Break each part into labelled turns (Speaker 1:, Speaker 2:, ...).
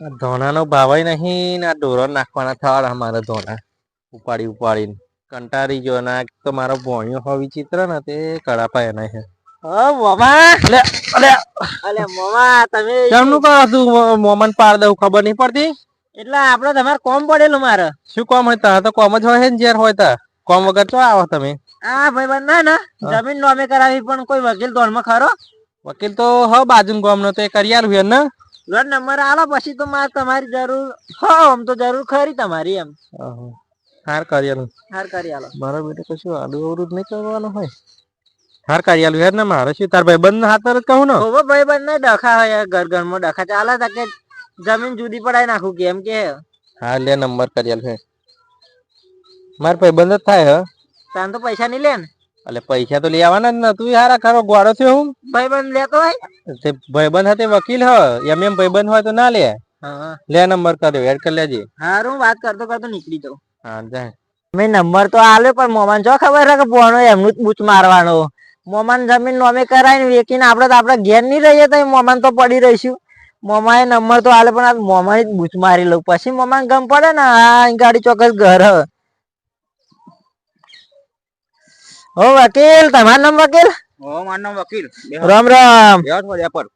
Speaker 1: ધોના નો ભાવ નહીં ને ઢોરો નાખવાના થવાના અમારા ધોના ઉપાડી ઉપાડીને કંટાળી ગયો ના તો મારો ભોણિયો હો વિચિત્ર ને તે કડાપા એના છે. કેમનું કરો તું મોમન પાડ દઉં ખબર નહીં પડતી
Speaker 2: એટલે આપડે તમારે કોમ પડેલું મારે.
Speaker 1: શું કોમ હોય તા તો કોમ જ હોય ને ઝેર હોય તા કોમ વગર તો આવો તમે.
Speaker 2: હા ભાઈ બંધ ના જમીન નોમે કરાવી પણ કોઈ વકીલ ધોનમાં ખરો?
Speaker 1: વકીલ તો હ બાજુ ગામ નો તો એ કરી આલું ને
Speaker 2: લોન નંબર આલો પછી તો મારે તમારી જરૂર હો આમ તો જરૂર ખરી તમારી એમ.
Speaker 1: હાર કરી આલું.
Speaker 2: હાર કરી આલો.
Speaker 1: મારો બેટો કશું આડું અવરું જ નહીં કરવાનું હોય. હાર કરી આલું યાર ને મારે શું તાર ભાઈ બંધ હાથ જ કહું ને.
Speaker 2: હોવો ભાઈ બંધ ને ડખા હોય ઘર ઘર માં ડખા ચાલે તા કે જમીન જુદી પડાઈ નાખું કેમ કે.
Speaker 1: હા લે નંબર કરી આલ છે. માર ભાઈ બંધ જ થાય હ.
Speaker 2: તાન તો પૈસા નહીં લે ને.
Speaker 1: એટલે પૈસા તો લઈ આવવાના જ ને તું હારા ખરો ગોળો થયો હું
Speaker 2: ભાઈ બંધ લેતો હોય
Speaker 1: તે ભાઈબંધ હાથે વકીલ હ એમ ભાઈબંધ હોય તો ના લે. લે નંબર કર્યો એડ કરી લેજે.
Speaker 2: હારું વાત કરતો કરતો નીકળી જાઉં.
Speaker 1: હા જાય
Speaker 2: મેં નંબર તો આલ્યો પણ મોમાન જો ખબર છે કે બોનો એમનું જ બૂચ મારવાનો. મોમાન જમીન નોમે કરાવીને વેચીને આપડે તો આપડે ઘેર નહીં રહીએ તો મોમાન તો પડી રહીશું. મોમાએ નંબર તો આલે પણ આ મોમાની જ બૂચ મારી લઉં પછી મોમાન ગમ પડે ને આ ગાડી ચોક્કસ ઘર હ. ઓ વકીલ તમારું નામ વકીલ?
Speaker 3: ઓ મારું નામ વકીલ.
Speaker 2: રામ રામ.
Speaker 3: પર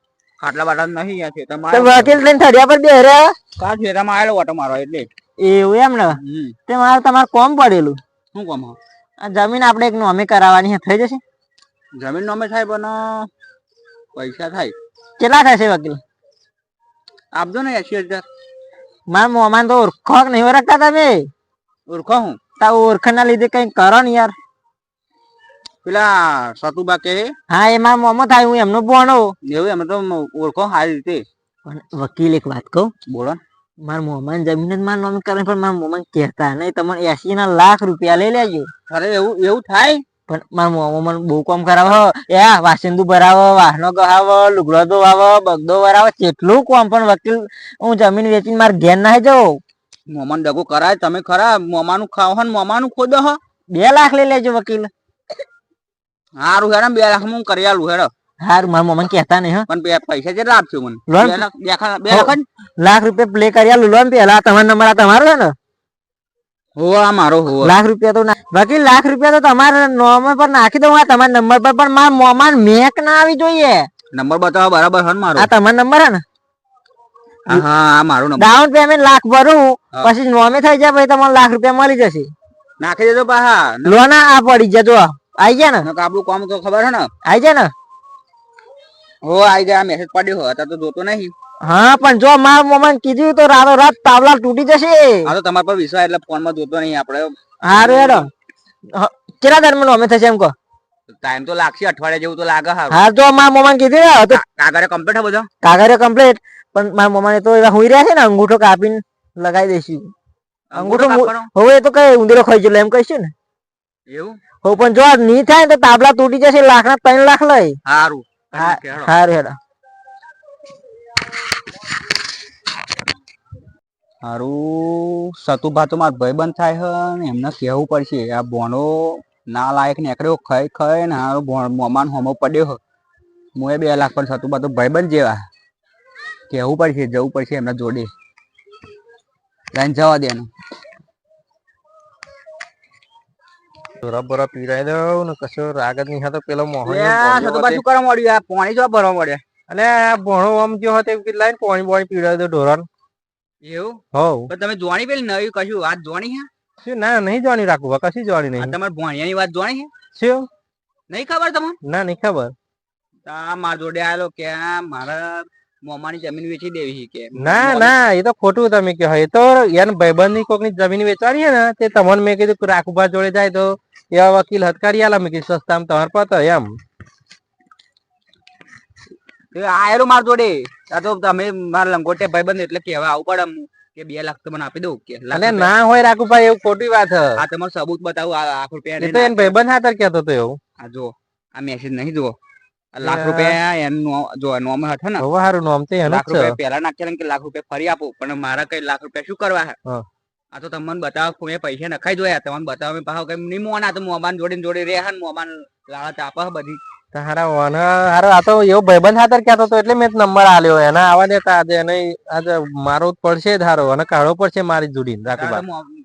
Speaker 3: ખાટલા બાટલા નહીં છે
Speaker 2: તો વકીલ થઈને થડિયા પર બેહરે
Speaker 3: કા ફેરામાં આવેલો ઓટો મારો એટલે
Speaker 2: એવું એમ ને તે મારે તમારે કોમ પડેલું.
Speaker 3: શું કોમ?
Speaker 2: આ જમીન આપણે એક નોમે કરાવવાની છે થઈ જશે?
Speaker 3: જમીન નોમે થાય પણ પૈસા થાય.
Speaker 2: કેટલા થશે વકીલ?
Speaker 3: આપજો ને 80,000.
Speaker 2: મારા મોમાન તો ઓળખો નહીં ઓળખતા તમે?
Speaker 3: ઓળખો હું
Speaker 2: તા ઓળખ ના લીધે કઈ કરો ને યાર.
Speaker 3: પેલા સતુબા કે
Speaker 2: હા એ મારા મોમો થાય હું એમનો ભણો.
Speaker 3: એવું એમ તો ઓળખો સારી રીતે.
Speaker 2: વકીલ એક વાત કહું?
Speaker 3: બોલો.
Speaker 2: મારા મોમાન જમીન જ મારા નોમે કરે પણ મારા મોમાન કહેતા નહીં તમને 80 ના લાખ રૂપિયા લઈ લેજો.
Speaker 3: અરે એવું થાય
Speaker 2: પણ મારા મોમો મને બહુ કામ કરાવો એ વાસંદુ ભરાવો વાહનો ગહાવો લુગડો ધોવાવો બગડો વરાવો કેટલું કામ પણ વકીલ હું જમીન વેચીને મારે ઘેર ના જાઉં.
Speaker 3: મોમાન ડગો કરાય તમે ખરા મોમાનું ખાવ હો મોમાનું ખોદો હો.
Speaker 2: 2 લાખ લઈ લેજો વકીલ.
Speaker 3: હારું હેડો 2 લાખ હું કરી આલું હેડો.
Speaker 2: હારું મારા મોમાન કહેતા નહીં
Speaker 3: પણ પૈસા કેટલા આપશો મને? 2
Speaker 2: લાખ રૂપિયા પ્લે કરી આલું લોન પેલા તમારો નંબર આ તમારો છે ને?
Speaker 3: હોવા મારો હોવા.
Speaker 2: લાખ રૂપિયા તો વકીલ લાખ રૂપિયા તો તમારા નોમ પર નાખી દઉં આ તમારા નંબર પર પણ મારા મોમાન મેક ના આવી જોઈએ.
Speaker 3: નંબર બતાવો બરાબર હન મારો.
Speaker 2: આ તમારો નંબર હે ને?
Speaker 3: હા મારો નંબર.
Speaker 2: ડાઉન પેમેન્ટ લાખ ભરું પછી નોમે થઈ જાય પછી તમને લાખ રૂપિયા મળી જશે.
Speaker 3: નાખી દેજો પાહા.
Speaker 2: લોન આ પડી જજો આઈ ગયા ને?
Speaker 3: આપણું કામ તો ખબર હે ને?
Speaker 2: આઈ જાય ને?
Speaker 3: હો આઈ જાય મેસેજ પડ્યો હતા તો જોતો નહીં.
Speaker 2: હા પણ જો મારા મોમાન કીધું તો રાતો રાત તાવલા તૂટી જશે.
Speaker 3: હા તો તમારા પર વિશ્વાસ એટલે ફોન માં જોતો નહીં આપણે.
Speaker 2: હારું હેડો કેટલા દરમિયાન નોમે થશે એમ કહો?
Speaker 3: ટાઈમ તો લાગશે અઠવાડિયા જેવું તો લાગે.
Speaker 2: હા તો મારા મોમાન કીધું
Speaker 3: કાગરે કમ્પ્લીટ હે બધો?
Speaker 2: કાગરે કમ્પ્લીટ પણ મારા મોમાને તો એવા હુઈ રહ્યા છે ને અંગૂઠો કાપીને લગાવી દઈશું. અંગૂઠો હવે તો કઈ ઉંદરો ખાઈ ગયેલો એમ કહીશું ને.
Speaker 3: એવું
Speaker 2: હો પણ જો નહીં થાય તો તાબલા તૂટી જશે લાખ ના 3 લાખ લઈ.
Speaker 3: હારું
Speaker 2: હારું હેડો.
Speaker 3: હારું સતુભા તો મારા ભાઈબંધ થાય હે ને એમને કહેવું પડશે આ બોનો ના લાયક નીકળ્યો ખાઈ ખાઈ ને હારું મોમાન હોમો પડ્યો હે. હું 2 લાખ પણ સતુભા તો ભાઈબંધ જેવા કહેવું પડશે જવું પડશે એમના જોડે લઈને જવા દેનું.
Speaker 1: બરાબર પીરાઈ દઉં ને કશો રાગ જ નહીં હતો પેલો મોહન
Speaker 3: સતુભા શું કરવા મળ્યું આ પાણી જો ભરવા મળ્યા
Speaker 1: અને ભણો આમ જો હતો લાઈન પાણી પાણી પીવડાવી દો ઢોરણ.
Speaker 3: એવું
Speaker 1: હો
Speaker 3: તમે જોણી પેલી નવી કશું વાત જોણી હે?
Speaker 1: શું ના નહીં જોવાની રાખવું કશી જોવાની નહીં.
Speaker 3: તમારે ભણિયાની વાત જોણી હે?
Speaker 1: શું
Speaker 3: નહીં ખબર તમને?
Speaker 1: ના નહીં ખબર.
Speaker 3: મારા જોડે આવેલો કે મારા મોમાની જમીન વેચી દેવી કે.
Speaker 1: ના ના એ તો ખોટું તમે કહો. એ તો એને ભાઈબંધ ની કોક ની જમીન વેચવાની છે ને તે તમને મેં કીધું રાખુભા જોડે જાય તો એવા વકીલ હથકારી આલા મેં કીધું સસ્તામાં તમારે પતો એમ.
Speaker 3: આયેલો મારા જોડે આ તો તમે મારા લંગોટે ભાઈબંધ એટલે કેવા આવું પડે કે 2 લાખ તો મને આપી દઉં કે.
Speaker 1: એટલે ના હોય રાખુભાઈ એવું ખોટી વાત છે.
Speaker 3: આ તમારું સબૂત બતાવું લાખ રૂપિયા.
Speaker 1: એ તો એને ભાઈબંધ હાથર કહેતો હતો એવું.
Speaker 3: આ જો આ મેસેજ નહીં જુઓ લાખ રૂપિયા એનું જો નોમ હતો ને
Speaker 1: સારું નોમ તો એનું
Speaker 3: લાખ રૂપિયા પેલા નાખ્યા કે લાખ રૂપિયા ફરી આપું પણ મારા કઈ લાખ રૂપિયા શું કરવા હે? આ તો તમને બતાવો મેં પૈસા નખાઈ જોયા તમને બતાવો પાછો કઈ નહીં મોના તો મોબાઈલ જોડે રે હે મોબાઈલ લાળા ચાપા બધી
Speaker 1: હારા વન હારો આ તો એવો ભાઈબંધ હાથર કહેતો હતો એટલે મેં નંબર આલ્યો એના આવા દેતા આજે એને આજે મારો જ પડશે જ હારો અને કાઢવો પડશે મારી જોડી રાખુબા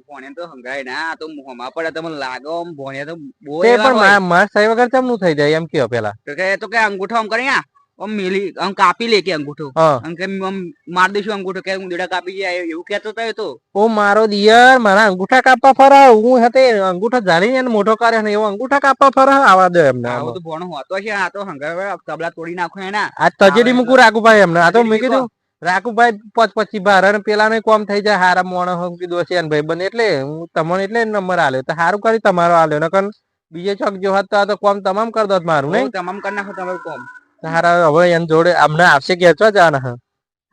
Speaker 3: ભોણે તો હંગાય ના આ તો હોમા પડે તમને લાગે આમ ભોણે તો બહુ
Speaker 1: તે
Speaker 3: એવા હોય.
Speaker 1: પણ માર સહી વગર કેમનું થઈ જાય એમ કયો પેલા
Speaker 3: તો કે અંગૂઠો આમ કરી આમ મેલી આમ કાપી લે કે અંગૂઠો
Speaker 1: હા
Speaker 3: આમ કે આમ માર દઈશું અંગૂઠો કે હું દેડા કાપી જાય એવું કહેતો હતો તો
Speaker 1: ઓ મારો દિયર મારા અંગૂઠા કાપવા ફરે હું હતે અંગૂઠો જાળીને એને મોટો કર્યો ને એવો અંગૂઠા કાપવા ફરે આવા દે એમને
Speaker 3: આવું તો ભોણો હોતો છે આ તો હંગાય તબલા તોડી નાખો એના
Speaker 1: આ તજેડી મૂકું રાખુભાઈ એમને આ તો મેં કીધું રાખુભાઈ 25 ભાર અને પેલા ને કોમ થઈ જાય હારા મોણો હું કીધું હશે ભાઈ બને એટલે હું તમને એટલે નંબર આલ્યો તો સારું કરી તમારો આલ્યો નકર બીજે ચોક જો હોત તો આ તો કોમ તમામ કરી દોત મારું નહીં
Speaker 3: તમામ કરી નાખો તમારું કોમ
Speaker 1: હારા હવે એન જોડે અમને આવશે કેચવા જવાના હા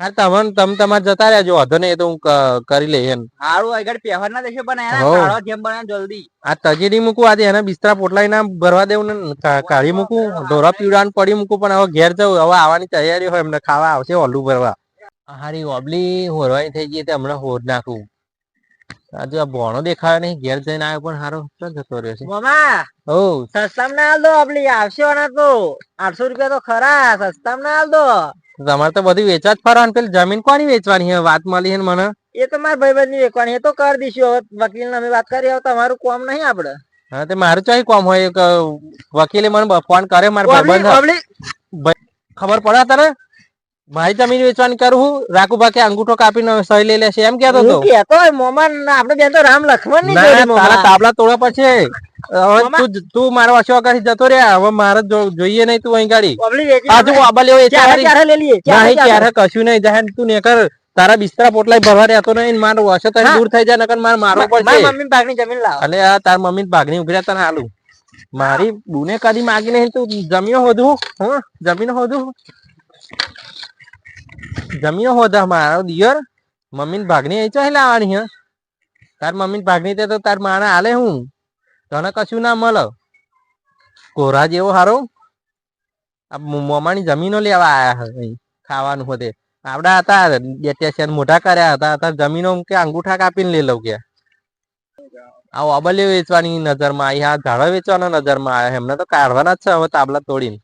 Speaker 1: હા તમે તમારે જતા રહેજો વાંધો નહીં એ તો હું કરી લઈ એમ
Speaker 3: હારું આગળ પહેવાર ના દેશે પણ
Speaker 1: હો.
Speaker 3: એના કાળો જેમ બને જલ્દી
Speaker 1: આ તજેડી મૂકું આજે એના બિસ્તરા પોટલાઈ ના ભરવા દેવું ને કાઢી મૂકું ઢોરા પીવડાને પડી મૂકું પણ હવે ઘેર જવું હવે આવવાની તૈયારી હોય એમને ખાવા આવશે ઓલું ભરવા હારી ઓબલી હોરવાની થઈ ગઈ હમણાં હોર નાખું આજે આ ભોણો દેખાયો નહીં ઘેર જઈને આવ્યો પણ હારો ક્યાં જતો રહ્યો છે
Speaker 2: મોમા
Speaker 1: ઓ
Speaker 2: સસ્તામાં ના હાલ દો આપલી આવશે ના તો 800 રૂપિયા તો ખરા સસ્તામાં ના હાલ દો
Speaker 1: તમારે તો બધું વેચવા જ ફરવાનું પેલી જમીન કોની વેચવાની છે વાત મળી છે ને મને
Speaker 2: એ તો મારા ભાઈબંધ ની વેચવાની એ તો કરી દઈશું હવે વકીલ અમે વાત કરી હવે તમારું કોમ નહીં આપડે
Speaker 1: હા તે મારું ચોઈ કોમ હોય એક વકીલે મને ફોન કરે મારા ભાઈબંધ ખબર પડે તને મારી જમીન વેચવાની કરું હું રાખુબા કે અંગૂઠો કાપીને સહી લઈ લેશે એમ કેતો હતો
Speaker 2: હું કહેતો હોય મોમાન આપડે બેન તો રામ લક્ષ્મણ ની જોડી
Speaker 1: ના તારા
Speaker 2: મોમા.
Speaker 1: તાબલા તોડવા પડશે હવે
Speaker 2: મામા.
Speaker 1: તું મારો અશો આગળ જતો રહ્યા હવે મારે જોઈએ નહીં તું અહીં ગાડી
Speaker 2: ઓબલી વેચી
Speaker 1: આજુ આબા લેવો
Speaker 2: ચારે ચારે લઈ લઈએ ચારે
Speaker 1: નહીં
Speaker 2: ચારે.
Speaker 1: ત્યારે કશું નહીં જાય તું ને કર તારા બિસ્તરા પોટલાય ભરવા રહેતો નહીં મારો વસો તને
Speaker 2: હા.
Speaker 1: દૂર થઈ જાય નકર મારે મારવો પડશે
Speaker 2: મારી મમ્મી ભાગની જમીન લાવો
Speaker 1: એટલે આ તાર મમ્મી ભાગની ઉભી રહે તને હાલું મારી બુને કદી માગી નહીં તું જમીનો હોધું હું જમીનો હોધું જમીનો હોધા મારો દિયર મમ્મી ભાગની અહીં ચાહી લાવવાની હે તાર મમ્મી ભાગની તે તો તાર માને હાલે હું તને કશું ના મળે કોરા જેવો હારો આ મોમાની જમીનો લેવા આયા હે અહીં ખાવાનું હોતે આપડા હતા બેટ્યા મોટા કર્યા હતા અત્યારે જમીનો કે અંગૂઠા કાપીને લઈ લઉં કે આ ઓબલીઓ વેચવાની નજરમાં આવી આ ઝાડો વેચવાના નજરમાં આવ્યા એમને તો કાઢવાના જ છે હવે તાબલા તોડીને